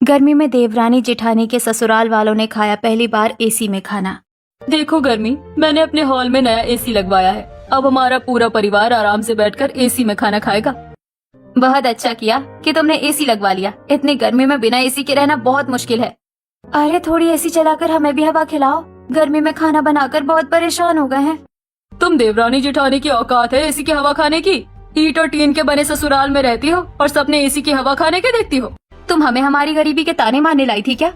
गर्मी में देवरानी जेठानी के ससुराल वालों ने खाया पहली बार एसी में खाना। देखो गर्मी, मैंने अपने हॉल में नया एसी लगवाया है। अब हमारा पूरा परिवार आराम से बैठकर एसी में खाना खाएगा। बहुत अच्छा किया कि तुमने एसी लगवा लिया। इतनी गर्मी में बिना एसी के रहना बहुत मुश्किल है। अरे थोड़ी एसी चलाकर हमें भी हवा खिलाओ। गर्मी में खाना बनाकर बहुत परेशान हो गए हैं। तुम देवरानी जेठानी की औकात है एसी की हवा खाने की? ईंट और टीन के बने ससुराल में रहती हो और सपने एसी की हवा खाने के देखती हो। तुम हमें हमारी गरीबी के ताने मारने लाई थी क्या?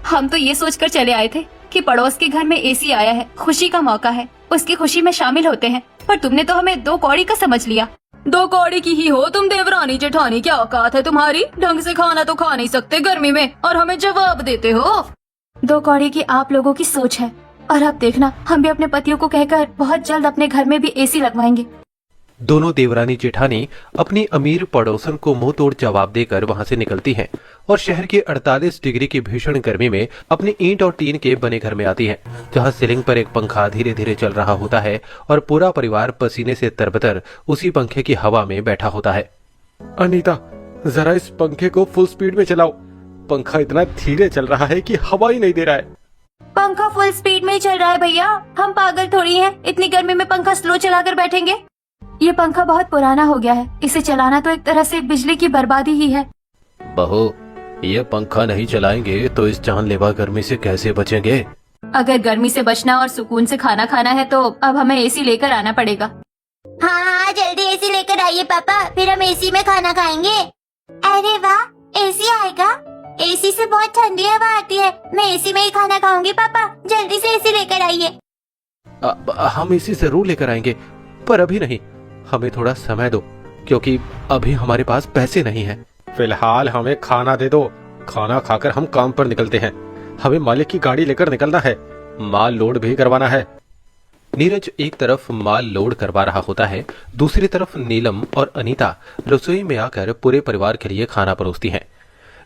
हम तो ये सोचकर चले आए थे कि पड़ोस के घर में एसी आया है, खुशी का मौका है, उसकी खुशी में शामिल होते हैं। पर तुमने तो हमें दो कौड़ी का समझ लिया। दो कौड़ी की ही हो तुम देवरानी जेठानी, क्या औकात है तुम्हारी? ढंग से खाना तो खा नहीं सकते गर्मी में और हमें जवाब देते हो। दो कौड़ी की आप लोगों की सोच है। और अब देखना, हम भी अपने पतियों को कहकर बहुत जल्द अपने घर में भी एसी लगवाएंगे। दोनों देवरानी जेठानी अपनी अमीर पड़ोसन को मुंह तोड़ जवाब देकर वहां से निकलती हैं और शहर के 48 डिग्री की भीषण गर्मी में अपने ईंट और टीन के बने घर में आती हैं, जहां सीलिंग पर एक पंखा धीरे धीरे चल रहा होता है और पूरा परिवार पसीने से तरबतर उसी पंखे की हवा में बैठा होता है। अनीता, जरा इस पंखे को फुल स्पीड में चलाओ। पंखा इतना धीरे चल रहा है कि हवा ही नहीं दे रहा है। पंखा फुल स्पीड में ही चल रहा है भैया। हम पागल थोड़ी हैं, इतनी गर्मी में पंखा स्लो चलाकर बैठेंगे। ये पंखा बहुत पुराना हो गया है, इसे चलाना तो एक तरह से बिजली की बर्बादी ही है। बहू, ये पंखा नहीं चलाएंगे तो इस जानलेवा गर्मी से कैसे बचेंगे? अगर गर्मी से बचना और सुकून से खाना खाना है तो अब हमें एसी लेकर आना पड़ेगा। हाँ, जल्दी एसी लेकर आइए पापा, फिर हम एसी में खाना खाएंगे। अरे वाह, एसी आएगा। एसी से बहुत ठंडी हवा आती है। मैं एसी में ही खाना खाऊंगी पापा, जल्दी से एसी लेकर आइए। हम एसी जरूर लेकर आएंगे, पर अभी नहीं। हमें थोड़ा समय दो, क्योंकि अभी हमारे पास पैसे नहीं हैं। फिलहाल हमें खाना दे दो। खाना खाकर हम काम पर निकलते हैं। हमें मालिक की गाड़ी लेकर निकलना है, माल लोड भी करवाना है। नीरज एक तरफ माल लोड करवा रहा होता है, दूसरी तरफ नीलम और अनीता रसोई में आकर पूरे परिवार के लिए खाना परोसती हैं।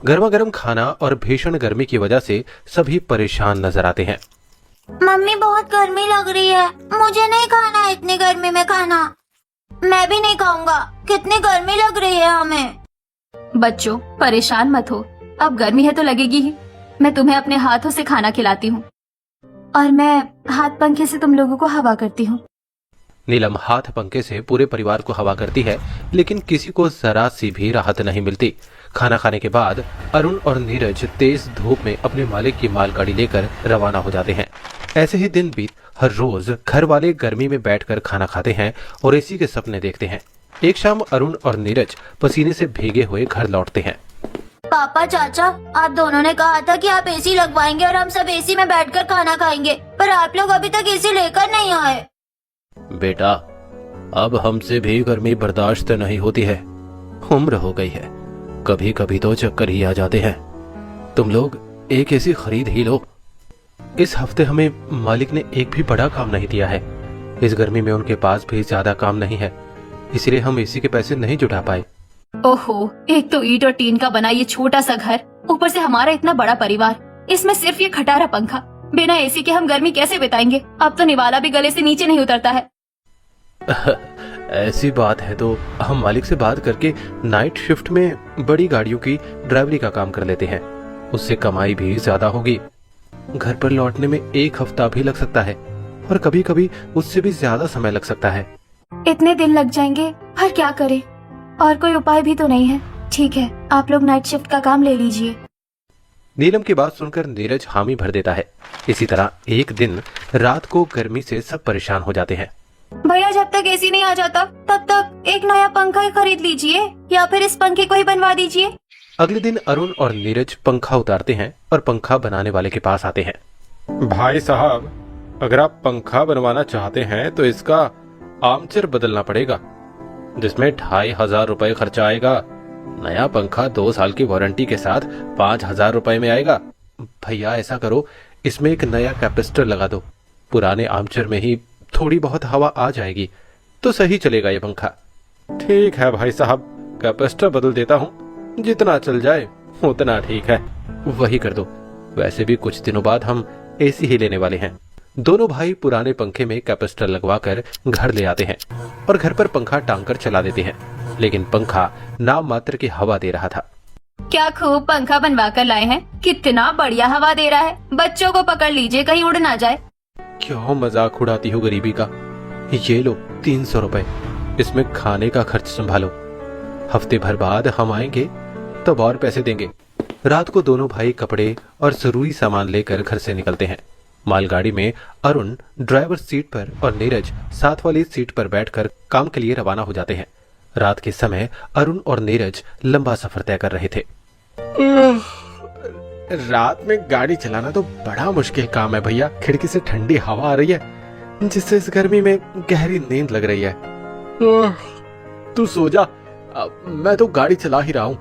गर्मा गर्म खाना और भीषण गर्मी की वजह से सभी परेशान नजर आते हैं। मम्मी, बहुत गर्मी लग रही है, मुझे नहीं खाना है इतनी गर्मी में खाना। मैं भी नहीं खाऊंगा, कितनी गर्मी लग रही है हमें। बच्चों, परेशान मत हो, अब गर्मी है तो लगेगी ही। मैं तुम्हें अपने हाथों से खाना खिलाती हूँ और मैं हाथ पंखे से तुम लोगों को हवा करती हूँ। नीलम हाथ पंखे से पूरे परिवार को हवा करती है, लेकिन किसी को जरा सी भी राहत नहीं मिलती। खाना खाने के बाद अरुण और नीरज तेज धूप में अपने मालिक की मालगाड़ी लेकर रवाना हो जाते हैं। ऐसे ही दिन बीत हर रोज घर वाले गर्मी में बैठकर खाना खाते हैं और एसी के सपने देखते हैं। एक शाम अरुण और नीरज पसीने से भीगे हुए घर लौटते हैं। पापा, चाचा, आप दोनों ने कहा था कि आप एसी लगवाएंगे और हम सब एसी में बैठकर खाना खाएंगे, पर आप लोग अभी तक एसी लेकर नहीं आए। बेटा, अब हमसे भी गर्मी बर्दाश्त नहीं होती है। उम्र हो गई है, कभी कभी तो चक्कर ही आ जाते हैं। तुम लोग एक एसी खरीद ही लो। इस हफ्ते हमें मालिक ने एक भी बड़ा काम नहीं दिया है। इस गर्मी में उनके पास भी ज्यादा काम नहीं है, इसलिए हम एसी के पैसे नहीं जुटा पाए। ओहो, एक तो ईंट और टीन का बना ये छोटा सा घर, ऊपर से हमारा इतना बड़ा परिवार, इसमें सिर्फ ये खटारा पंखा। बिना एसी के हम गर्मी कैसे बिताएंगे? अब तो निवाला भी गले से नीचे नहीं उतरता है। ऐसी बात है तो हम मालिक से बात करके नाइट शिफ्ट में बड़ी गाड़ियों की ड्राइवरी का काम कर लेते हैं, उससे कमाई भी ज्यादा होगी। घर पर लौटने में एक हफ्ता भी लग सकता है और कभी कभी उससे भी ज्यादा समय लग सकता है। इतने दिन लग जाएंगे, पर क्या करें? और कोई उपाय भी तो नहीं है। ठीक है, आप लोग नाइट शिफ्ट का काम ले लीजिए। नीलम की बात सुनकर नीरज हामी भर देता है। इसी तरह एक दिन रात को गर्मी से सब परेशान हो जाते हैं। भैया, जब तक एसी नहीं आ जाता तब तक एक नया पंखा ही खरीद लीजिए या फिर इस पंखे को ही बनवा दीजिए। अगले दिन अरुण और नीरज पंखा उतारते हैं और पंखा बनाने वाले के पास आते हैं। भाई साहब, अगर आप पंखा बनवाना चाहते हैं तो इसका आर्मचेयर बदलना पड़ेगा, जिसमें 2500 रुपए खर्चा आएगा। नया पंखा 2 साल की वारंटी के साथ 5000 रुपए में आएगा। भैया, ऐसा करो, इसमें एक नया कैपेसिटर लगा दो। पुराने आर्मचेयर में ही थोड़ी बहुत हवा आ जाएगी तो सही चलेगा ये पंखा। ठीक है भाई साहब, कैपेसिटर बदल देता हूँ, जितना चल जाए उतना ठीक है। वही कर दो। वैसे भी कुछ दिनों बाद हम एसी ही लेने वाले हैं। दोनों भाई पुराने पंखे में कैपेसिटर लगवाकर घर ले आते हैं और घर पर पंखा टांग कर चला देते हैं, लेकिन पंखा नाम मात्र की हवा दे रहा था। क्या खूब पंखा बनवा कर लाए हैं, कितना बढ़िया हवा दे रहा है। बच्चों को पकड़ लीजिए कहीं उड़ ना जाए। क्यों मजाक उड़ाती हो गरीबी का। ये लो 300 रुपए, इसमें खाने का खर्च संभालो। हफ्ते भर बाद हम आएंगे तब और पैसे देंगे। रात को दोनों भाई कपड़े और जरूरी सामान लेकर घर से निकलते हैं। मालगाड़ी में अरुण ड्राइवर सीट पर और नीरज साथ वाली सीट पर बैठकर काम के लिए रवाना हो जाते हैं। रात के समय अरुण और नीरज लंबा सफर तय कर रहे थे। रात में गाड़ी चलाना तो बड़ा मुश्किल काम है भैया। खिड़की से ठंडी हवा आ रही है जिससे इस गर्मी में गहरी नींद लग रही है। तू सो जा, मैं तो गाड़ी चला ही रहा हूँ।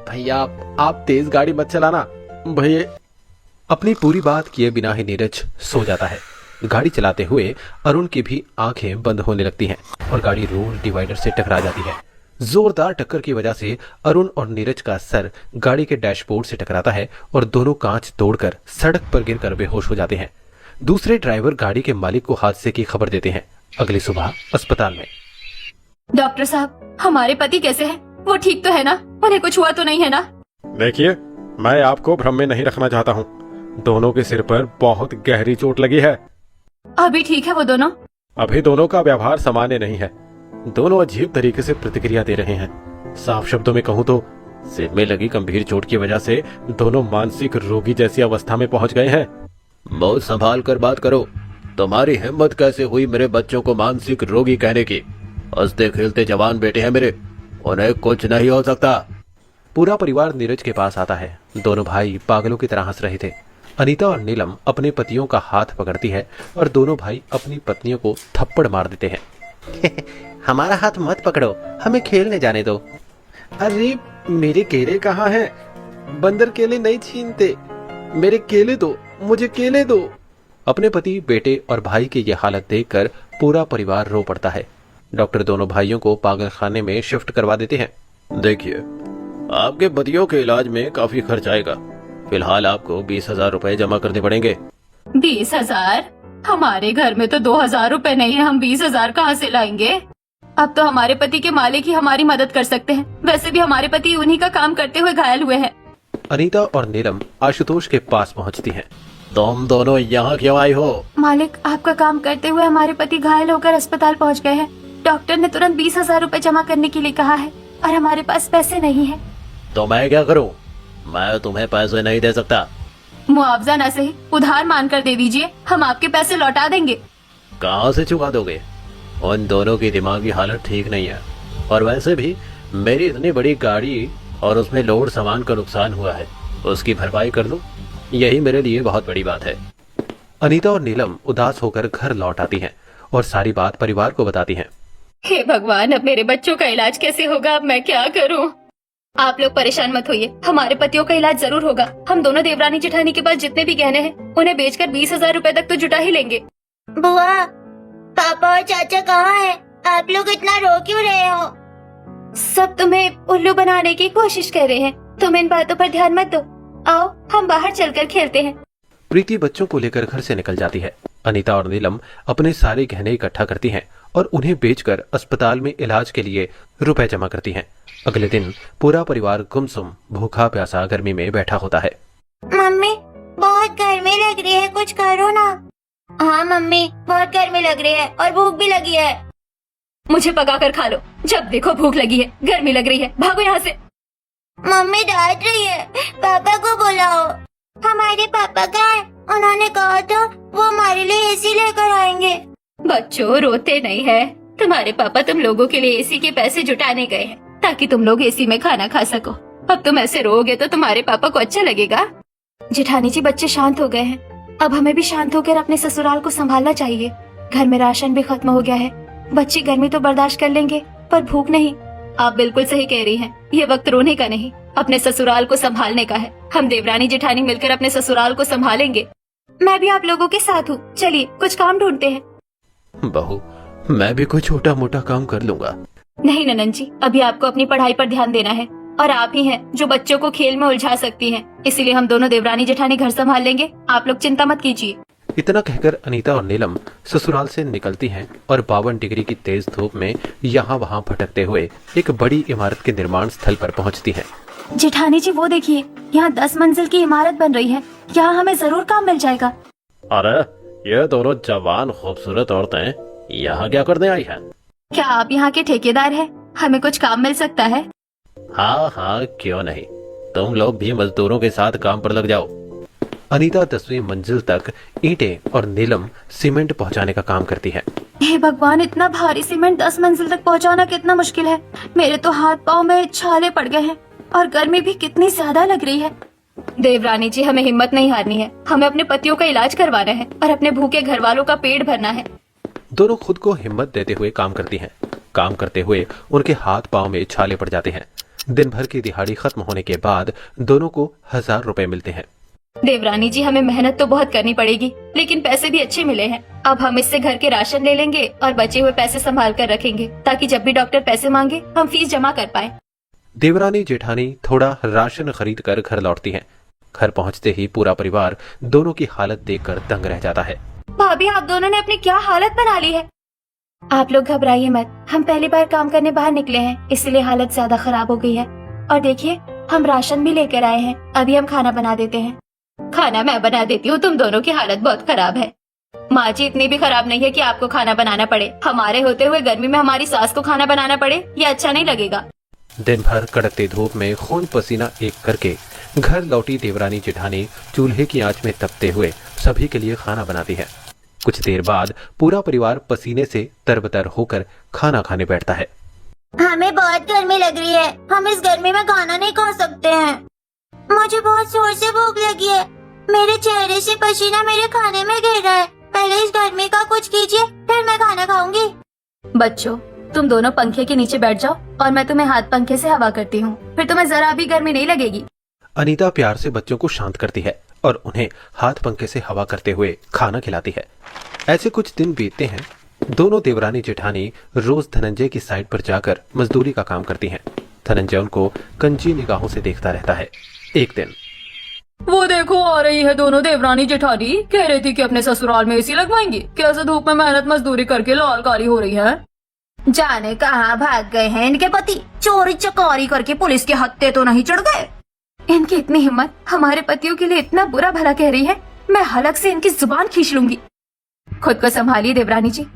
भैया आप तेज गाड़ी मत चलाना भैया। अपनी पूरी बात किए बिना ही नीरज सो जाता है। गाड़ी चलाते हुए अरुण की भी आंखें बंद होने लगती हैं और गाड़ी रोड डिवाइडर से टकरा जाती है। जोरदार टक्कर की वजह से अरुण और नीरज का सर गाड़ी के डैशबोर्ड से टकराता है और दोनों कांच तोड़कर सड़क पर गिरकर बेहोश हो जाते हैं। दूसरे ड्राइवर गाड़ी के मालिक को हादसे की खबर देते हैं। अगली सुबह अस्पताल में। डॉक्टर साहब, हमारे पति कैसे हैं? वो ठीक तो है ना? उन्हें कुछ हुआ तो नहीं है ना? देखिए, मैं आपको भ्रम में नहीं रखना चाहता हूँ। दोनों के सिर पर बहुत गहरी चोट लगी है। अभी ठीक है वो दोनों? अभी दोनों का व्यवहार सामान्य नहीं है। दोनों अजीब तरीके से प्रतिक्रिया दे रहे हैं। साफ शब्दों में कहूँ तो सिर में लगी गंभीर चोट की वजह से दोनों मानसिक रोगी जैसी अवस्था में पहुंच गए हैं। बहुत संभाल कर बात करो। तुम्हारी हिम्मत कैसे हुई मेरे बच्चों को मानसिक रोगी कहने की? हंसते खेलते जवान बेटे हैं मेरे, उन्हें कुछ नहीं हो सकता। पूरा परिवार नीरज के पास आता है। दोनों भाई पागलों की तरह हंस रहे थे। अनीता और नीलम अपने पतियों का हाथ पकड़ती है और दोनों भाई अपनी पत्नियों को थप्पड़ मार देते हैं। हमारा हाथ मत पकड़ो, हमें खेलने जाने दो। अरे मेरे केले कहाँ हैं? बंदर केले नहीं छीनते। मेरे केले दो, मुझे केले दो। अपने पति, बेटे और भाई की ये हालत देखकर पूरा परिवार रो पड़ता है। डॉक्टर दोनों भाइयों को पागल खाने में शिफ्ट करवा देते हैं। देखिए, आपके पतियों के इलाज में काफी खर्च आएगा। फिलहाल आपको 20,000 रुपए जमा करने पड़ेंगे। 20,000? हमारे घर में तो 2,000 रुपए नहीं है, हम 20,000 कहाँ से लाएंगे? अब तो हमारे पति के मालिक ही हमारी मदद कर सकते हैं। वैसे भी हमारे पति उन्हीं का काम करते हुए घायल हुए हैं। अनीता और नीलम आशुतोष के पास पहुंचती हैं। तुम दोनों यहाँ क्यों आई हो? मालिक, आपका काम करते हुए हमारे पति घायल होकर अस्पताल पहुंच गए हैं। डॉक्टर ने तुरंत 20,000 रुपए जमा करने के लिए कहा है और हमारे पास पैसे नहीं है। तो मैं क्या करूँ? मैं तुम्हें पैसे नहीं दे सकता। मुआवजा न सही, उधार मान कर दे दीजिए, हम आपके पैसे लौटा देंगे। कहाँ से चुका दोगे? उन दोनों की दिमागी हालत ठीक नहीं है। और वैसे भी मेरी इतनी बड़ी गाड़ी और उसमें लोड सामान का नुकसान हुआ है, उसकी भरपाई कर दो, यही मेरे लिए बहुत बड़ी बात है। अनीता और नीलम उदास होकर घर लौट आती हैं और सारी बात परिवार को बताती हैं। हे भगवान, अब मेरे बच्चों का इलाज कैसे होगा? अब मैं क्या करूं? आप लोग परेशान मत होइए, हमारे पतियों का इलाज जरूर होगा। हम दोनों देवरानी जेठानी के पास जितने भी गहने हैं उन्हें बेचकर 20,000 रुपए तक तो जुटा ही लेंगे। बुआ, पापा और चाचा कहाँ हैं? आप लोग इतना रो क्यों रहे हो? सब तुम्हें उल्लू बनाने की कोशिश कर रहे हैं। तुम इन बातों पर ध्यान मत दो। आओ हम बाहर चलकर खेलते हैं। प्रीति बच्चों को लेकर घर से निकल जाती है। अनीता और नीलम अपने सारे गहने इकट्ठा करती हैं और उन्हें बेचकर अस्पताल में इलाज के लिए रुपए जमा करती हैं। अगले दिन पूरा परिवार गुमसुम भूखा प्यासा गर्मी में बैठा होता है। मम्मी, बहुत गर्मी लग रही है, कुछ करो ना। हाँ मम्मी, बहुत गर्मी लग रही है और भूख भी लगी है। मुझे पका कर खा लो। जब देखो भूख लगी है, गर्मी लग रही है, भागो यहाँ से। मम्मी डांट रही है, पापा को बुलाओ। हमारे पापा कहाँ हैं? उन्होंने कहा था वो हमारे लिए एसी लेकर आएंगे। बच्चों, रोते नहीं है। तुम्हारे पापा तुम लोगों के लिए एसी के पैसे जुटाने गए हैं ताकि तुम लोग एसी में खाना खा सको। अब तुम ऐसे रोओगे तो तुम्हारे पापा को अच्छा लगेगा। जेठानी जी, बच्चे शांत हो गए हैं। अब हमें भी शांत होकर अपने ससुराल को संभालना चाहिए। घर में राशन भी खत्म हो गया है। बच्चे गर्मी तो बर्दाश्त कर लेंगे पर भूख नहीं। आप बिल्कुल सही कह रही हैं। ये वक्त रोने का नहीं, अपने ससुराल को संभालने का है। हम देवरानी जेठानी मिलकर अपने ससुराल को संभालेंगे। मैं भी आप लोगों के साथ हूँ। चलिए कुछ काम ढूंढते हैं। बहू, मैं भी कोई छोटा मोटा काम कर लूंगा। नहीं ननन जी, अभी आपको अपनी पढ़ाई पर ध्यान देना है और आप ही हैं जो बच्चों को खेल में उलझा सकती हैं। इसीलिए हम दोनों देवरानी जेठानी घर संभाल लेंगे। आप लोग चिंता मत कीजिए। इतना कहकर अनीता और नीलम ससुराल से निकलती हैं और 52 डिग्री की तेज धूप में यहाँ वहाँ भटकते हुए एक बड़ी इमारत के निर्माण स्थल पर पहुँचती हैं। जेठानी जी वो देखिए, यहाँ 10 मंजिल की इमारत बन रही है। यहाँ हमें जरूर काम मिल जाएगा। अरे ये दोनों जवान खूबसूरत औरतें यहाँ क्या करने आई हैं? क्या आप यहाँ के ठेकेदार हैं? हमें कुछ काम मिल सकता है? हाँ हाँ, क्यों नहीं, तुम लोग भी मजदूरों के साथ काम पर लग जाओ। अनीता 10वीं मंजिल तक ईंटें और नीलम सीमेंट पहुंचाने का काम करती है। हे भगवान, इतना भारी सीमेंट 10 मंजिल तक पहुंचाना कितना मुश्किल है। मेरे तो हाथ पाँव में छाले पड़ गए हैं और गर्मी भी कितनी ज्यादा लग रही है। देवरानी जी, हमें हिम्मत नहीं हारनी है। हमें अपने पतियों का इलाज करवाना है और अपने भूखे घर वालों का पेट भरना है। दोनों खुद को हिम्मत देते हुए काम करती हैं। काम करते हुए उनके हाथ पांव में छाले पड़ जाते हैं। दिन भर की दिहाड़ी खत्म होने के बाद दोनों को 1000 रुपए मिलते हैं। देवरानी जी, हमें मेहनत तो बहुत करनी पड़ेगी, लेकिन पैसे भी अच्छे मिले हैं। अब हम इससे घर के राशन ले लेंगे और बचे हुए पैसे संभाल कर रखेंगे, ताकि जब भी डॉक्टर पैसे मांगे हम फीस जमा कर पाए। देवरानी जेठानी थोड़ा राशन खरीद कर घर लौटती हैं। घर पहुंचते ही पूरा परिवार दोनों की हालत देखकर दंग रह जाता है। भाभी, आप दोनों ने अपनी क्या हालत बना ली है। आप लोग घबराइए मत, हम पहली बार काम करने बाहर निकले हैं, इसलिए हालत ज्यादा खराब हो गई है। और देखिए, हम राशन भी लेकर आए हैं। अभी हम खाना बना देते हैं। खाना मैं बना देती हूँ, तुम दोनों की हालत बहुत खराब है। माँ जी, इतनी भी खराब नहीं है कि आपको खाना बनाना पड़े। हमारे होते हुए गर्मी में हमारी सास को खाना बनाना पड़े, ये अच्छा नहीं लगेगा। दिन भर कड़कती धूप में खून पसीना एक करके घर लौटी देवरानी जेठानी चूल्हे की आंच में तपते हुए सभी के लिए खाना बनाती है। कुछ देर बाद पूरा परिवार पसीने से तरबतर होकर खाना खाने बैठता है। हमें बहुत गर्मी लग रही है, हम इस गर्मी में खाना नहीं खा सकते हैं। मुझे बहुत जोर से भूख लगी है। मेरे चेहरे से पसीना मेरे खाने में गिर रहा है। पहले इस गर्मी का कुछ कीजिए, फिर मैं खाना खाऊंगी। बच्चों, तुम दोनों पंखे के नीचे बैठ जाओ और मैं तुम्हें हाथ पंखे से हवा करती हूँ, फिर तुम्हें जरा भी गर्मी नहीं लगेगी। अनीता प्यार से बच्चों को शांत करती है और उन्हें हाथ पंखे से हवा करते हुए खाना खिलाती है। ऐसे कुछ दिन बीतते हैं। दोनों देवरानी जेठानी रोज धनंजय की साइड पर जाकर मजदूरी का काम करती हैं। धनंजय उनको कंजी निगाहों से देखता रहता है। एक दिन, वो देखो आ रही है दोनों देवरानी जेठानी। कह रही थी कि अपने ससुराल में एसी लगवाएंगी। कैसे धूप में मेहनत मजदूरी करके लाल काली हो रही है। जाने कहाँ भाग गए हैं इनके पति। चोरी चकारी करके पुलिस के हत्थे तो नहीं चढ़ गए। इनकी इतनी हिम्मत, हमारे पतियों के लिए इतना बुरा भला कह रही है। मैं हलक से इनकी जुबान खींच लूंगी। खुद को संभालिए देवरानी जी।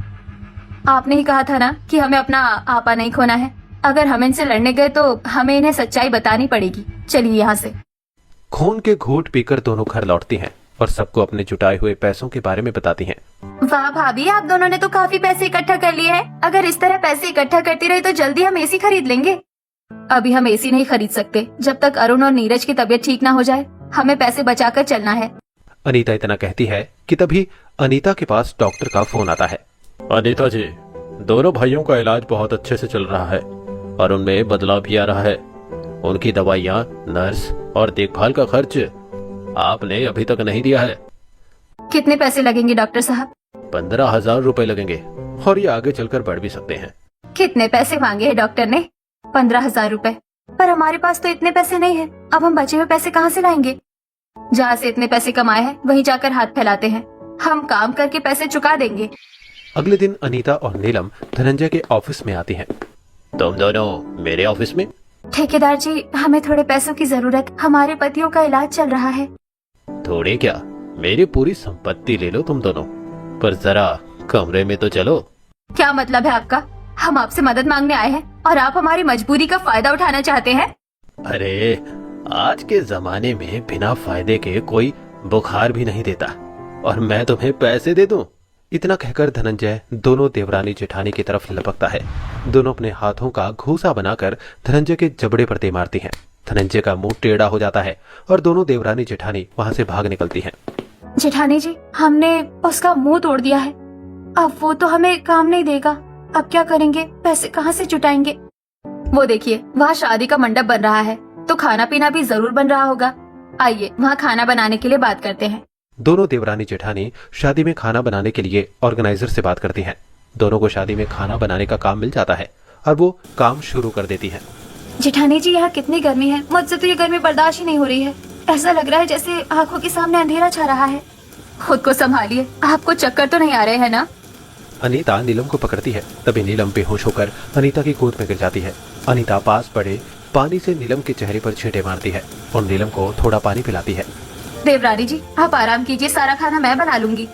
आपने ही कहा था ना कि हमें अपना आपा नहीं खोना है। अगर हम इनसे लड़ने गए तो हमें इन्हें सच्चाई बतानी पड़ेगी। चलिए यहाँ से। खून के घूंट पीकर दोनों घर लौटती हैं और सबको अपने जुटाए हुए पैसों के बारे में बताती हैं। वाह भाभी, आप दोनों ने तो काफी पैसे इकट्ठा कर लिए हैं। अगर इस तरह पैसे इकट्ठा करती रही तो जल्दी हम एसी खरीद लेंगे। अभी हम एसी नहीं खरीद सकते जब तक अरुण और नीरज की तबीयत ठीक ना हो जाए। हमें पैसे बचाकर चलना है। अनीता इतना कहती है कि तभी अनीता के पास डॉक्टर का फोन आता है। अनीता जी, दोनों भाइयों का इलाज बहुत अच्छे से चल रहा है और उनमें बदलाव भी आ रहा है। उनकी दवाइयाँ, नर्स और देखभाल का खर्च आपने अभी तक नहीं दिया है। कितने पैसे लगेंगे डॉक्टर साहब? 15,000 रुपए लगेंगे और ये आगे चलकर बढ़ भी सकते हैं। कितने पैसे मांगे हैं डॉक्टर ने? 15,000 रुपए। पर हमारे पास तो इतने पैसे नहीं है। अब हम बचे हुए पैसे कहाँ से लाएंगे? जहाँ से इतने पैसे कमाए हैं वहीं जाकर हाथ फैलाते हैं। हम काम करके पैसे चुका देंगे। अगले दिन अनीता और नीलम धनंजय के ऑफिस में आती हैं। तुम दोनों मेरे ऑफिस में? ठेकेदार जी, हमें थोड़े पैसों की जरूरत। हमारे पतियों का इलाज चल रहा है। थोड़े क्या, मेरी पूरी संपत्ति ले लो तुम दोनों, पर जरा कमरे में तो चलो। क्या मतलब है आपका? हम आपसे मदद मांगने आए हैं और आप हमारी मजबूरी का फायदा उठाना चाहते हैं? अरे, आज के जमाने में बिना फायदे के कोई बुखार भी नहीं देता और मैं तुम्हें पैसे दे दूं? इतना कहकर धनंजय दोनों देवरानी जेठानी की तरफ लपकता है। दोनों अपने हाथों का घूसा बनाकर धनंजय के जबड़े पर दे मारती हैं। धनंजय का मुंह टेढ़ा हो जाता है और दोनों देवरानी जेठानी वहां से भाग निकलती हैं। जेठानी जी, हमने उसका मुंह तोड़ दिया है। अब वो तो हमें काम नहीं देगा। अब क्या करेंगे? पैसे कहाँ से जुटाएंगे? वो देखिए, वहाँ शादी का मंडप बन रहा है तो खाना पीना भी जरूर बन रहा होगा। आइए वहाँ खाना बनाने के लिए बात करते हैं। दोनों देवरानी जेठानी शादी में खाना बनाने के लिए ऑर्गेनाइजर से बात करती हैं। दोनों को शादी में खाना बनाने का काम मिल जाता है और वो काम शुरू कर देती हैं। जेठानी जी, यहाँ कितनी गर्मी है। मुझसे तो ये गर्मी बर्दाश्त ही नहीं हो रही है। ऐसा लग रहा है जैसे आंखों के सामने अंधेरा छा रहा है। खुद को संभालिए, आपको चक्कर तो नहीं आ रहे हैं ना? अनीता नीलम को पकड़ती है। तभी नीलम बेहोश होकर अनीता की गोद में गिर जाती है। अनीता पास पड़े पानी से नीलम के चेहरे पर छींटे मारती है और नीलम को थोड़ा पानी पिलाती है। देवरानी जी, आप आराम कीजिए, सारा खाना मैं बना लूंगी।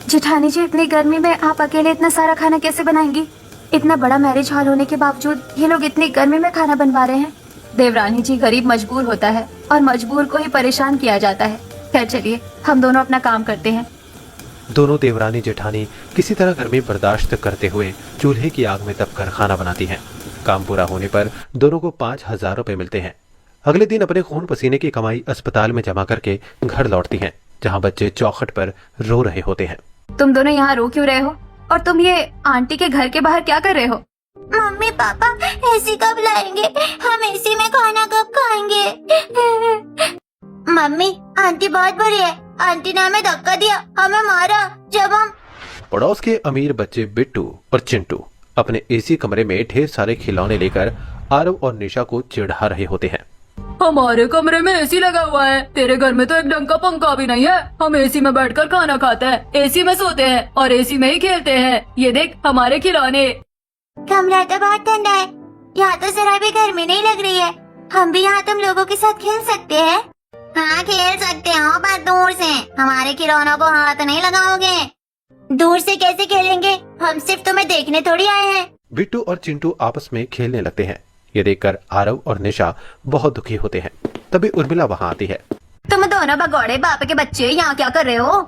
जेठानी जी, इतनी गर्मी में आप अकेले इतना सारा खाना कैसे बनाएंगी? इतना बड़ा मैरिज हॉल होने के बावजूद ये लोग इतनी गर्मी में खाना बनवा रहे हैं। देवरानी जी, गरीब मजबूर होता है और मजबूर को ही परेशान किया जाता है। खैर चलिए, हम दोनों अपना काम करते हैं। दोनों देवरानी जेठानी किसी तरह गर्मी बर्दाश्त करते हुए चूल्हे की आग में दबकर खाना बनाती हैं। काम पूरा होने पर दोनों को 5,000 रुपए मिलते हैं। अगले दिन अपने खून पसीने की कमाई अस्पताल में जमा करके घर लौटती हैं, जहां बच्चे चौखट पर रो रहे होते हैं। तुम दोनों यहाँ रो क्यों रहे हो? और तुम ये आंटी के घर के बाहर क्या कर रहे हो? मम्मी पापा एसी कब लाएंगे? हम एसी में खाना कब खाएंगे? मम्मी, आंटी बहुत बुरी है। आंटी ने हमें धक्का दिया, हमें मारा जब हम। पड़ोस के अमीर बच्चे बिट्टू और चिंटू अपने एसी कमरे में ढेर सारे खिलौने लेकर आरव और निशा को चिढ़ा रहे होते हैं। हमारे कमरे में एसी लगा हुआ है, तेरे घर में तो एक ढंग का पंखा भी नहीं है। हम एसी में बैठकर खाना खाते हैं, एसी में सोते हैं और एसी में ही खेलते हैं। ये देख हमारे खिलौने। कमरा तो बहुत ठंडा है, यहाँ तो जरा भी गर्मी नहीं लग रही है। हम भी यहाँ तुम लोगों के साथ खेल सकते हैं। हाँ खेल सकते हो, पर दूर से। हमारे खिलौनों को हाथ नहीं लगाओगे। दूर से कैसे खेलेंगे? हम सिर्फ तुम्हें देखने थोड़ी आए हैं। बिट्टू और चिंटू आपस में खेलने लगते हैं। ये देखकर आरव और निशा बहुत दुखी होते हैं। तभी उर्मिला वहाँ आती है। तुम दोनों भगौड़े बाप के बच्चे यहाँ क्या कर रहे हो?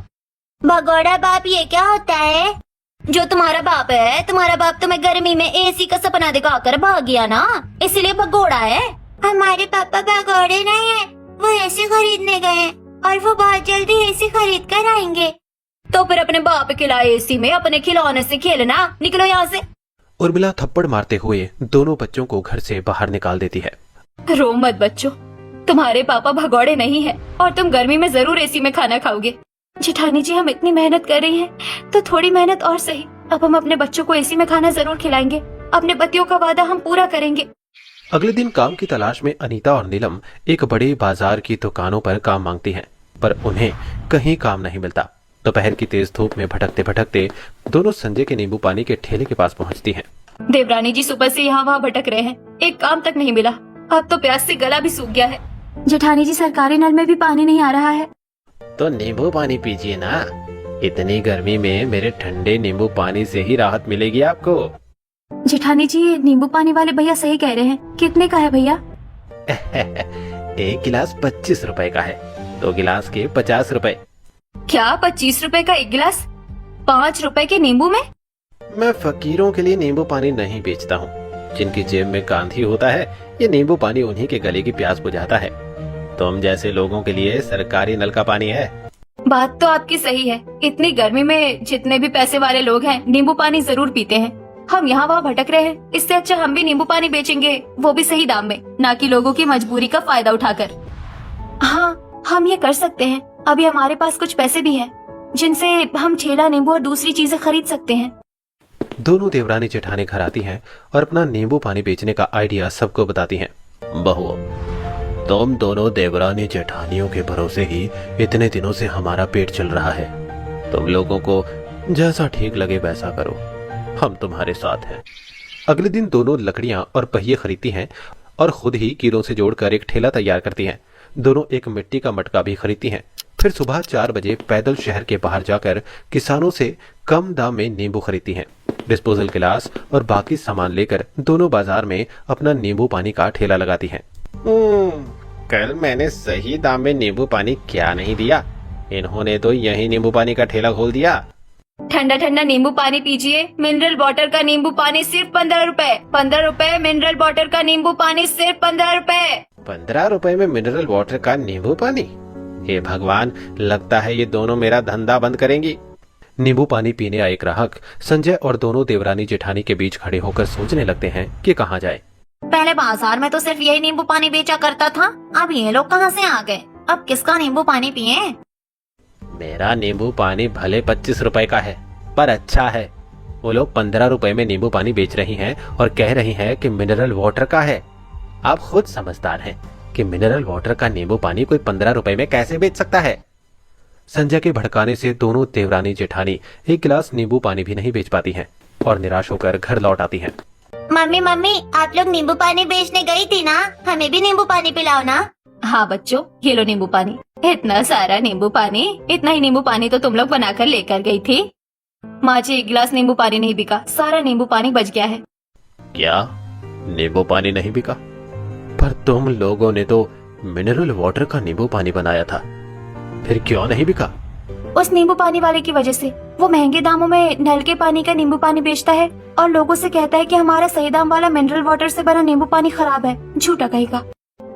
भगोड़ा बाप ये क्या होता है? जो तुम्हारा बाप है, तुम्हारा बाप तुम्हें गर्मी में एसी का सपना दिखाकर भाग गया ना, इसलिए भगोड़ा है। हमारे पापा भगोड़े नहीं है, वो एसी खरीदने गए हैं और वो बहुत जल्दी एसी खरीद कर आएंगे। तो फिर अपने बाप के लाए एसी में अपने खिलौने से खेलना। निकलो यहाँ से। उर्मिला थप्पड़ मारते हुए दोनों बच्चों को घर से बाहर निकाल देती है। रो मत बच्चों, तुम्हारे पापा भगौड़े नहीं है और तुम गर्मी में जरूर एसी में खाना खाओगे। जेठानी जी, हम इतनी मेहनत कर रही हैं, तो थोड़ी मेहनत और सही। अब हम अपने बच्चों को एसी में खाना जरूर खिलाएंगे। अपने पतियों का वादा हम पूरा करेंगे। अगले दिन काम की तलाश में अनीता और नीलम एक बड़े बाजार की दुकानों पर काम मांगती हैं, पर उन्हें कहीं काम नहीं मिलता। दोपहर की तेज धूप में भटकते भटकते दोनों संजय के नींबू पानी के ठेले के पास पहुंचती हैं। देवरानी जी, सुबह से यहाँ वहाँ भटक रहे हैं, एक काम तक नहीं मिला। अब तो प्यास से गला भी सूख गया है। जेठानी जी, सरकारी नल में भी पानी नहीं आ रहा है। तो नींबू पानी पीजिए ना, इतनी गर्मी में मेरे ठंडे नींबू पानी से ही राहत मिलेगी आपको। जेठानी जी, नींबू पानी वाले भैया सही कह रहे हैं। कितने का है भैया? एक गिलास 25 रुपए का है, 2 गिलास के 50 रुपए। क्या 25 रुपए का एक गिलास? 5 रुपए के नींबू में? मैं फकीरों के लिए नींबू पानी नहीं बेचता हूँ। जिनकी जेब में गांधी होता है, ये नींबू पानी उन्हीं के गले की प्यास बुझाता है। तुम जैसे लोगों के लिए सरकारी नल का पानी है। बात तो आपकी सही है। इतनी गर्मी में जितने भी पैसे वाले लोग हैं, नींबू पानी जरूर पीते हैं। हम यहाँ वहाँ भटक रहे हैं, इससे अच्छा हम भी नींबू पानी बेचेंगे, वो भी सही दाम में, ना कि लोगों की मजबूरी का फायदा उठाकर। हाँ, हम ये कर सकते हैं। अभी हमारे पास कुछ पैसे भी हैं, जिनसे हम ठेला नींबू और दूसरी चीजें खरीद सकते हैं। दोनों देवरानी जेठानी घर आती हैं और अपना नींबू पानी बेचने का आइडिया सबको बताती हैं। बहुओं, तुम दोनों देवरानी जेठानियों के भरोसे ही इतने दिनों से हमारा पेट चल रहा है। तुम लोगों को जैसा ठीक लगे वैसा करो, हम तुम्हारे साथ हैं। अगले दिन दोनों लकड़ियां और पहिए खरीदती हैं और खुद ही कीलों से जोड़कर एक ठेला तैयार करती हैं। दोनों एक मिट्टी का मटका भी खरीदती हैं। फिर सुबह 4 बजे पैदल शहर के बाहर जाकर किसानों से कम दाम में नींबू खरीदती हैं। डिस्पोजल गिलास और बाकी सामान लेकर दोनों बाजार में अपना नींबू पानी का ठेला लगाती हैं। कल मैंने सही दाम में नींबू पानी क्या नहीं दिया, इन्होंने तो यही नींबू पानी का ठेला खोल दिया। ठंडा ठंडा नींबू पानी पीजिए। मिनरल वाटर का नींबू पानी सिर्फ 15 रुपए। 15 रुपए मिनरल वाटर का नींबू पानी सिर्फ 15 रुपए। 15 रुपए में मिनरल वाटर का नींबू पानी? हे भगवान, लगता है ये दोनों मेरा धंधा बंद करेंगी। नींबू पानी पीने आए ग्राहक संजय और दोनों देवरानी जेठानी के बीच खड़े होकर सोचने लगते हैं कि कहाँ जाए। पहले बाजार में तो सिर्फ यही नींबू पानी बेचा करता था, अब ये लोग कहाँ से आ गए? अब किसका नींबू पानी पिए? मेरा नींबू पानी भले 25 रुपए का है, पर अच्छा है। वो लोग 15 रुपए में नींबू पानी बेच रही हैं और कह रही हैं कि मिनरल वाटर का है। आप खुद समझदार हैं कि मिनरल वाटर का नींबू पानी कोई 15 रुपए में कैसे बेच सकता है। संजय के भड़काने से दोनों देवरानी जेठानी एक गिलास नींबू पानी भी नहीं बेच पाती हैं और निराश होकर घर लौट आती हैं। मम्मी मम्मी, आप लोग नींबू पानी बेचने गई थी ना, हमें भी नींबू पानी पिलाओ ना। हाँ बच्चों, ये लो नींबू पानी। इतना सारा नींबू पानी? इतना ही नींबू पानी तो तुम लोग बनाकर लेकर गई थी। माँ जी, एक गिलास नींबू पानी नहीं बिका, सारा नींबू पानी बच गया है। क्या नींबू पानी नहीं बिका? पर तुम लोगों ने तो मिनरल वाटर का नींबू पानी बनाया था, फिर क्यों नहीं बिका? उस नींबू पानी वाले की वजह से वो महंगे दामों में नल के पानी का नींबू पानी बेचता है और लोगों से कहता है कि हमारा सही दाम वाला मिनरल वाटर से बना नींबू पानी खराब है। झूठा कहेगा।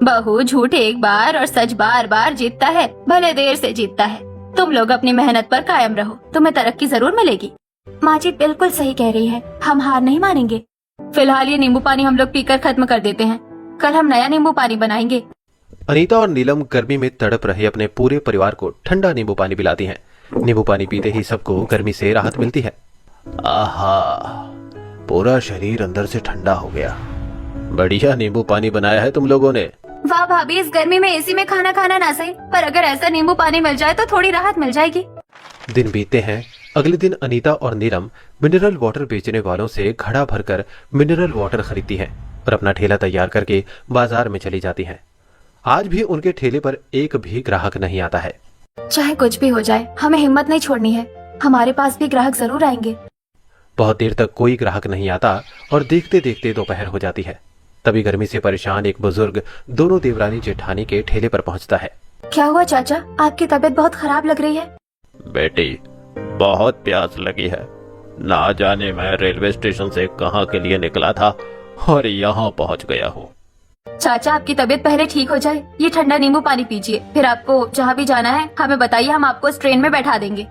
बहू, झूठ एक बार और सच बार बार जीतता है, भले देर से जीतता है। तुम लोग अपनी मेहनत पर कायम रहो, तुम्हें तरक्की जरूर मिलेगी। माँ जी बिल्कुल सही कह रही है, हम हार नहीं मानेंगे। फिलहाल ये नींबू पानी हम लोग पीकर खत्म कर देते हैं, कल हम नया नींबू पानी बनाएंगे। अनीता और नीलम गर्मी में तड़प रहे अपने पूरे परिवार को ठंडा नींबू पानी पिलाती हैं। नींबू पानी पीते ही सबको गर्मी से राहत मिलती है। आहा, पूरा शरीर अंदर से ठंडा हो गया। बढ़िया नींबू पानी बनाया है तुम लोगों ने। वाह भाभी, इस गर्मी में एसी में खाना खाना ना सही, पर अगर ऐसा नींबू पानी मिल जाए तो थोड़ी राहत मिल जाएगी। दिन बीतते हैं। अगले दिन अनीता और नीलम मिनरल वाटर बेचने वालों से घड़ा भरकर मिनरल वाटर खरीदती हैं और अपना ठेला तैयार करके बाजार में चली जाती हैं। आज भी उनके ठेले पर एक भी ग्राहक नहीं आता है। चाहे कुछ भी हो जाए, हमें हिम्मत नहीं छोड़नी है, हमारे पास भी ग्राहक जरूर आएंगे। बहुत देर तक कोई ग्राहक नहीं आता और देखते देखते दोपहर हो जाती है। तभी गर्मी से परेशान एक बुजुर्ग दोनों देवरानी जेठानी के ठेले पर पहुंचता है। क्या हुआ चाचा, आपकी तबीयत बहुत खराब लग रही है। बेटी, बहुत प्यास लगी है। ना जाने मैं रेलवे स्टेशन से कहाँ के लिए निकला था और यहाँ पहुँच गया हूँ। चाचा, आपकी तबीयत पहले ठीक हो जाए, ये ठंडा नींबू पानी पीजिए, फिर आपको जहाँ भी जाना है हमें बताइए, हम आपको इस ट्रेन में बैठा देंगे।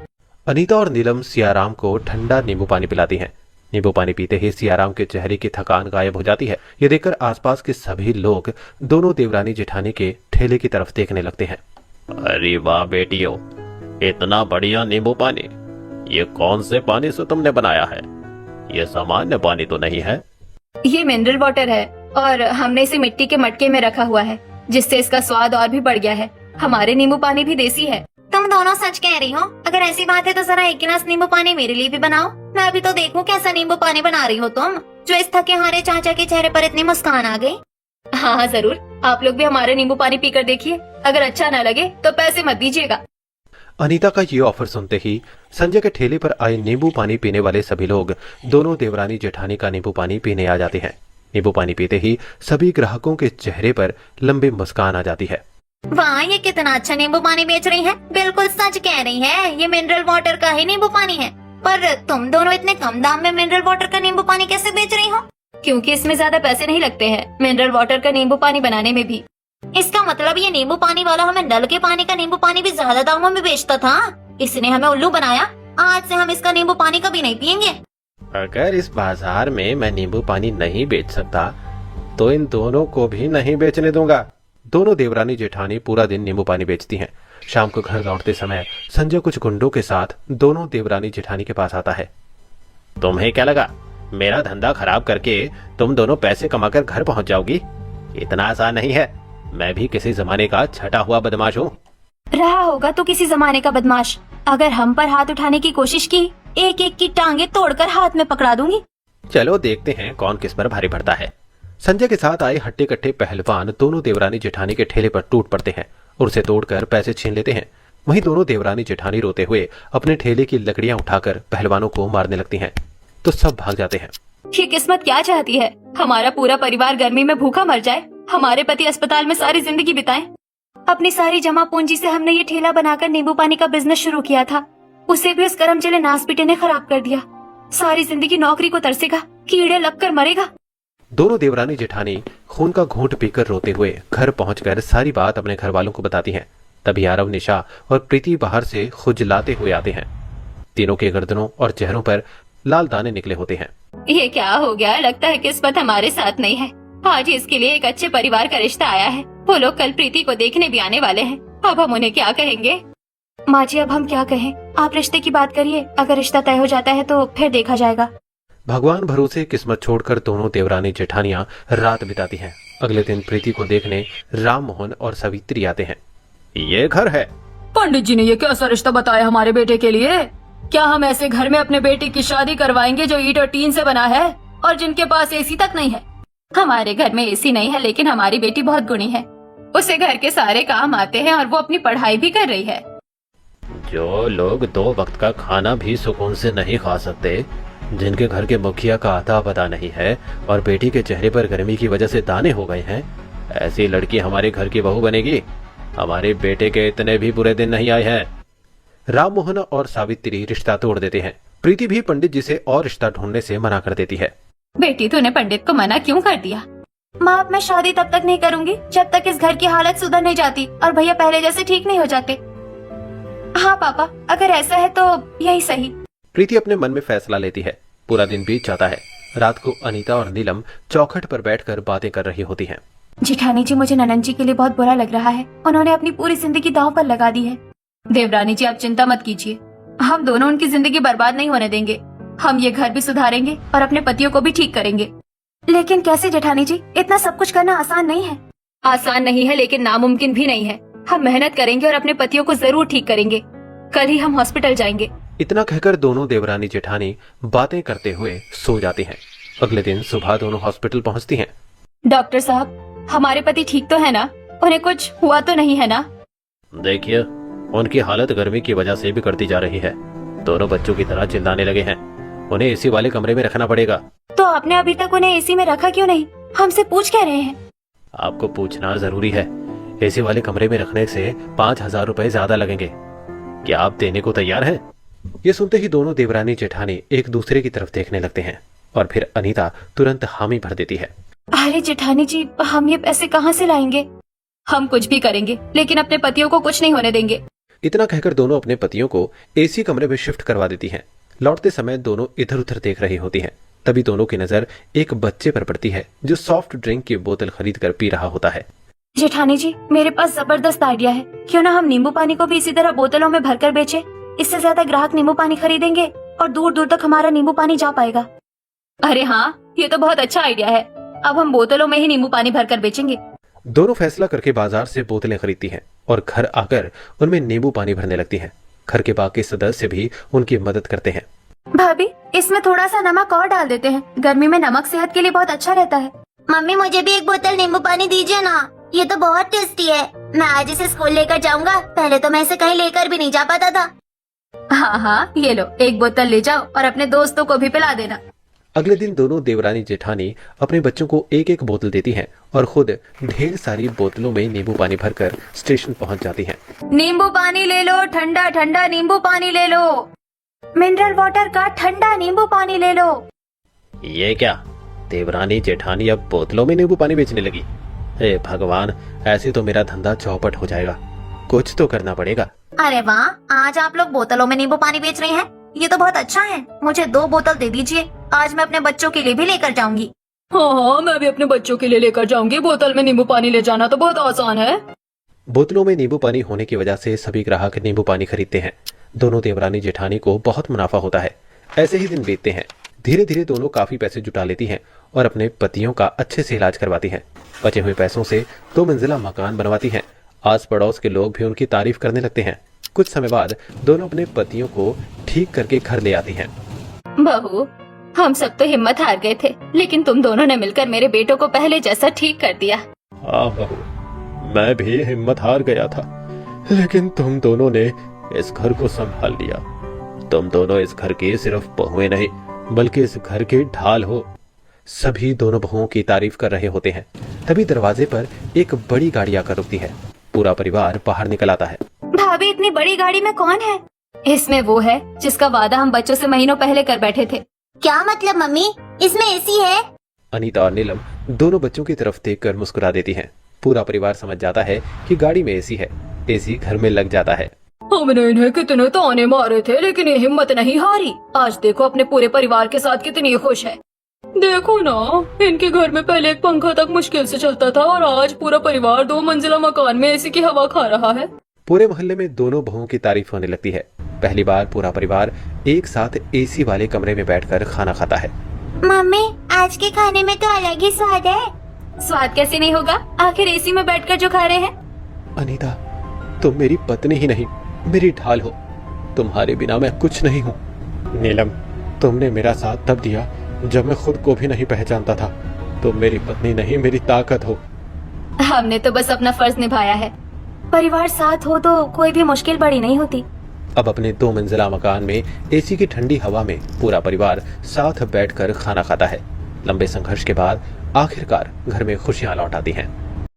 अनीता और नीलम सियाराम को ठंडा नींबू पानी पिलाती हैं। नींबू पानी पीते ही सियाराम के चेहरे की थकान गायब हो जाती है। ये देखकर आसपास के सभी लोग दोनों देवरानी जेठानी के ठेले की तरफ देखने लगते हैं। अरे वाह बेटियों, इतना बढ़िया नींबू पानी, ये कौन से पानी से तुमने बनाया है? ये सामान्य पानी तो नहीं है। ये मिनरल वाटर है और हमने इसे मिट्टी के मटके में रखा हुआ है, जिससे इसका स्वाद और भी बढ़ गया है। हमारे नींबू पानी भी देसी है। तुम दोनों सच कह रही हो? अगर ऐसी बात है तो जरा एक गिलास नींबू पानी मेरे लिए भी बनाओ, मैं भी तो देखूं कैसा नींबू पानी बना रही हो तुम, जो इस थके हारे चाचा के चेहरे पर इतनी मुस्कान आ गई। हाँ हाँ जरूर, आप लोग भी हमारे नींबू पानी पीकर देखिए, अगर अच्छा न लगे तो पैसे मत दीजिएगा। अनीता का ये ऑफर सुनते ही संजय के ठेले पर आए नींबू पानी पीने वाले सभी लोग दोनों देवरानी जेठानी का नींबू पानी पीने आ जाते हैं। नींबू पानी पीते ही सभी ग्राहकों के चेहरे पर लंबी मुस्कान आ जाती है। वाह, ये कितना अच्छा नींबू पानी बेच रही है, बिल्कुल सच कह रही है, ये मिनरल वाटर का ही नींबू पानी है। पर तुम दोनों इतने कम दाम में मिनरल वाटर का नींबू पानी कैसे बेच रही हो? क्योंकि इसमें ज्यादा पैसे नहीं लगते हैं मिनरल वाटर का नींबू पानी बनाने में भी। इसका मतलब ये नींबू पानी वाला हमें नल के पानी का नींबू पानी भी ज्यादा दामों में बेचता था, इसने हमें उल्लू बनाया। आज से हम इसका नींबू पानी कभी नहीं पियेंगे। अगर इस बाजार में मैं नींबू पानी नहीं बेच सकता तो इन दोनों को भी नहीं बेचने दूंगा। दोनों देवरानी जेठानी पूरा दिन नींबू पानी बेचती हैं। शाम को घर लौटते समय संजय कुछ गुंडों के साथ दोनों देवरानी जेठानी के पास आता है। तुम्हें क्या लगा मेरा धंधा खराब करके तुम दोनों पैसे कमाकर घर पहुंच जाओगी? इतना आसान नहीं है। मैं भी किसी जमाने का छटा हुआ बदमाश हूँ। रहा होगा तो किसी जमाने का बदमाश। अगर हम पर हाथ उठाने की कोशिश की, एक एक की टांगे तोड़कर हाथ में पकड़ा दूंगी। चलो देखते हैं कौन किस पर भारी पड़ता है। संजय के साथ आए हट्टे कट्टे पहलवान दोनों देवरानी जेठानी के ठेले पर टूट पड़ते हैं और उसे तोड़कर पैसे छीन लेते हैं। वहीं दोनों देवरानी जेठानी रोते हुए अपने ठेले की लकड़ियां उठाकर पहलवानों को मारने लगती हैं, तो सब भाग जाते हैं। ये किस्मत क्या चाहती है, हमारा पूरा परिवार गर्मी में भूखा मर जाए, हमारे पति अस्पताल में सारी जिंदगी बिताएं। अपनी सारी जमा पूंजी से हमने ये ठेला बनाकर नींबू पानी का बिजनेस शुरू किया था, उसे भी उस करम चले नास पीटे ने खराब कर दिया। सारी जिंदगी नौकरी को तरसेगा, कीड़े लगकर मरेगा। दोनों देवरानी जेठानी खून का घूंट पीकर रोते हुए घर पहुंचकर सारी बात अपने घर वालों को बताती हैं। तभी आरव, निशा और प्रीति बाहर से खुजलाते हुए आते हैं। तीनों के गर्दनों और चेहरों पर लाल दाने निकले होते हैं। ये क्या हो गया, लगता है किस्मत हमारे साथ नहीं है। आज इसके लिए एक अच्छे परिवार का रिश्ता आया है, वो लोग कल प्रीति को देखने भी आने वाले हैं। अब हम उन्हें क्या कहेंगे? माँ जी, अब हम क्या कहें? आप रिश्ते की बात करिए, अगर रिश्ता तय हो जाता है तो फिर देखा जाएगा। भगवान भरोसे किस्मत छोड़कर दोनों देवरानी जेठानियां रात बिताती हैं। अगले दिन प्रीति को देखने राम मोहन और सवित्री आते हैं। ये घर है, पंडित जी ने ये कैसा रिश्ता बताया हमारे बेटे के लिए? क्या हम ऐसे घर में अपने बेटे की शादी करवाएंगे जो ईंट और टीन से बना है और जिनके पास एसी तक नहीं है? हमारे घर में एसी नहीं है, लेकिन हमारी बेटी बहुत गुणी है। उसे घर के सारे काम आते हैं और वो अपनी पढ़ाई भी कर रही है। जो लोग 2 वक्त का खाना भी सुकून से नहीं खा सकते, जिनके घर के मुखिया का आता पता नहीं है और बेटी के चेहरे पर गर्मी की वजह से दाने हो गए हैं, ऐसी लड़की हमारे घर की बहू बनेगी? हमारे बेटे के इतने भी बुरे दिन नहीं आए हैं। राम मोहन और सावित्री रिश्ता तोड़ देते हैं। प्रीति भी पंडित जी से और रिश्ता ढूंढने से मना कर देती है। बेटी, तूने पंडित को मना क्यों कर दिया? माँ, अब मैं शादी तब तक नहीं करूंगी जब तक इस घर की हालत सुधर नहीं जाती और भैया पहले जैसे ठीक नहीं हो जाते। हाँ पापा, अगर ऐसा है तो यही सही। प्रीति अपने मन में फैसला लेती है। पूरा दिन बीत जाता है। रात को अनीता और नीलम चौखट पर बैठकर बातें कर रही होती हैं। जेठानी जी, मुझे ननन जी के लिए बहुत बुरा लग रहा है। उन्होंने अपनी पूरी जिंदगी दांव पर लगा दी है। देवरानी जी, आप चिंता मत कीजिए, हम दोनों उनकी जिंदगी बर्बाद नहीं होने देंगे। हम ये घर भी सुधारेंगे और अपने पतियों को भी ठीक करेंगे। लेकिन कैसे जेठानी जी? इतना सब कुछ करना आसान नहीं है। आसान नहीं है, लेकिन नामुमकिन भी नहीं है। हम मेहनत करेंगे और अपने पतियों को जरूर ठीक करेंगे। कल ही हम हॉस्पिटल जाएंगे। इतना कहकर दोनों देवरानी जेठानी बातें करते हुए सो जाती हैं। अगले दिन सुबह दोनों हॉस्पिटल पहुंचती हैं। डॉक्टर साहब, हमारे पति ठीक तो है ना? उन्हें कुछ हुआ तो नहीं है ना? देखिए, उनकी हालत गर्मी की वजह से बिगड़ती जा रही है। दोनों बच्चों की तरह चिल्लाने लगे हैं। उन्हें एसी वाले कमरे में रखना पड़ेगा। तो आपने अभी तक उन्हें एसी में रखा क्यों नहीं? हमसे पूछ क्या रहे हैं? आपको पूछना जरूरी है। एसी वाले कमरे में रखने से 5,000 रुपए ज्यादा लगेंगे। क्या आप देने को तैयार हैं? ये सुनते ही दोनों देवरानी जेठानी एक दूसरे की तरफ देखने लगते हैं और फिर अनीता तुरंत हामी भर देती है। अरे जेठानी जी, हम ये पैसे कहाँ से लाएंगे? हम कुछ भी करेंगे, लेकिन अपने पतियों को कुछ नहीं होने देंगे। इतना कहकर दोनों अपने पतियों को एसी कमरे में शिफ्ट करवा देती हैं। लौटते समय दोनों इधर उधर देख रही होती हैं। तभी दोनों की नजर एक बच्चे पर पड़ती है जो सॉफ्ट ड्रिंक की बोतल खरीद कर पी रहा होता है। जेठानी जी, मेरे पास जबरदस्त आइडिया है। क्यों ना हम नींबू पानी को भी इसी तरह बोतलों में भरकर बेचें? इससे ज्यादा ग्राहक नींबू पानी खरीदेंगे और दूर दूर तक हमारा नींबू पानी जा पाएगा। अरे हाँ, ये तो बहुत अच्छा आइडिया है। अब हम बोतलों में ही नींबू पानी भरकर बेचेंगे। दोनों फैसला करके बाजार से बोतलें खरीदती हैं और घर आकर उनमें नींबू पानी भरने लगती हैं। घर के बाकी सदस्य भी उनकी मदद करते हैं। भाभी, इसमें थोड़ा सा नमक और डाल देते हैं। गर्मी में नमक सेहत के लिए बहुत अच्छा रहता है। मम्मी, मुझे भी एक बोतल नींबू पानी दीजिए ना। ये तो बहुत टेस्टी है। मैं आज इसे स्कूल लेकर जाऊंगा। पहले तो मैं इसे कहीं लेकर भी नहीं जा पाता था। हाँ हाँ, ये लो, एक बोतल ले जाओ और अपने दोस्तों को भी पिला देना। अगले दिन दोनों देवरानी जेठानी अपने बच्चों को एक एक बोतल देती हैं और खुद ढेर सारी बोतलों में नींबू पानी भरकर स्टेशन पहुंच जाती हैं। नींबू पानी ले लो, ठंडा ठंडा नींबू पानी ले लो। मिनरल वाटर का ठंडा नींबू पानी ले लो। ये क्या, देवरानी जेठानी अब बोतलों में नींबू पानी बेचने लगी? हे भगवान, ऐसे तो मेरा धंधा चौपट हो जाएगा। कुछ तो करना पड़ेगा। अरे वाह, आज आप लोग बोतलों में नींबू पानी बेच रहे हैं। ये तो बहुत अच्छा है। मुझे 2 बोतल दे दीजिए। आज मैं अपने बच्चों के लिए भी लेकर जाऊंगी। हाँ, मैं भी अपने बच्चों के लिए लेकर जाऊंगी। बोतल में नींबू पानी ले जाना तो बहुत आसान है। बोतलों में नींबू पानी होने की वजह से सभी ग्राहक नींबू पानी खरीदते हैं। दोनों देवरानी जेठानी को बहुत मुनाफा होता है। ऐसे ही दिन बीतते हैं। धीरे धीरे दोनों काफी पैसे जुटा लेती हैं और अपने पतियों का अच्छे से इलाज करवाती हैं। बचे हुए पैसों से 2 मंजिला मकान बनवाती हैं। आस पड़ोस के लोग भी उनकी तारीफ करने लगते हैं। कुछ समय बाद दोनों अपने पतियों को ठीक करके घर ले आती हैं। बहू, हम सब तो हिम्मत हार गए थे, लेकिन तुम दोनों ने मिलकर मेरे बेटों को पहले जैसा ठीक कर दिया। हाँ बहू, मैं भी हिम्मत हार गया था, लेकिन तुम दोनों ने इस घर को संभाल लिया। तुम दोनों इस घर की सिर्फ बहुएं नहीं, बल्कि इस घर की ढाल हो। सभी दोनों बहुओं की तारीफ कर रहे होते हैं। तभी दरवाजे पर एक बड़ी गाड़ी आकर रुकती है। पूरा परिवार बाहर निकल आता है। भाभी, इतनी बड़ी गाड़ी में कौन है? इसमें वो है जिसका वादा हम बच्चों से महीनों पहले कर बैठे थे। क्या मतलब मम्मी? इसमें एसी है? अनीता और नीलम दोनों बच्चों की तरफ देखकर मुस्कुरा देती हैं। पूरा परिवार समझ जाता है कि गाड़ी में एसी है। एसी घर में लग जाता है। हमने इन्हें कितने ताने मारे थे, लेकिन ये हिम्मत नहीं हारी। आज देखो अपने पूरे परिवार के साथ कितनी खुश है। देखो ना, इनके घर में पहले एक पंखा तक मुश्किल से चलता था और आज पूरा परिवार 2 मंजिला मकान में एसी की हवा खा रहा है। पूरे मोहल्ले में दोनों बहुओं की तारीफ होने लगती है। पहली बार पूरा परिवार एक साथ एसी वाले कमरे में बैठकर खाना खाता है। मम्मी, आज के खाने में तो अलग ही स्वाद है। स्वाद कैसे नहीं होगा? आखिर एसी में बैठकर जो खा रहे हैं। अनीता, तुम मेरी पत्नी ही नहीं, मेरी ढाल हो। तुम्हारे बिना मैं कुछ नहीं हूँ। नीलम, तुमने मेरा साथ तब दिया जब मैं खुद को भी नहीं पहचानता था। तुम मेरी पत्नी नहीं, मेरी ताकत हो। हमने तो बस अपना फर्ज निभाया है। परिवार साथ हो तो कोई भी मुश्किल बड़ी नहीं होती। अब अपने 2 मंजिला मकान में एसी की ठंडी हवा में पूरा परिवार साथ बैठकर खाना खाता है। लंबे संघर्ष के बाद आखिरकार घर में खुशियां लौट आती हैं।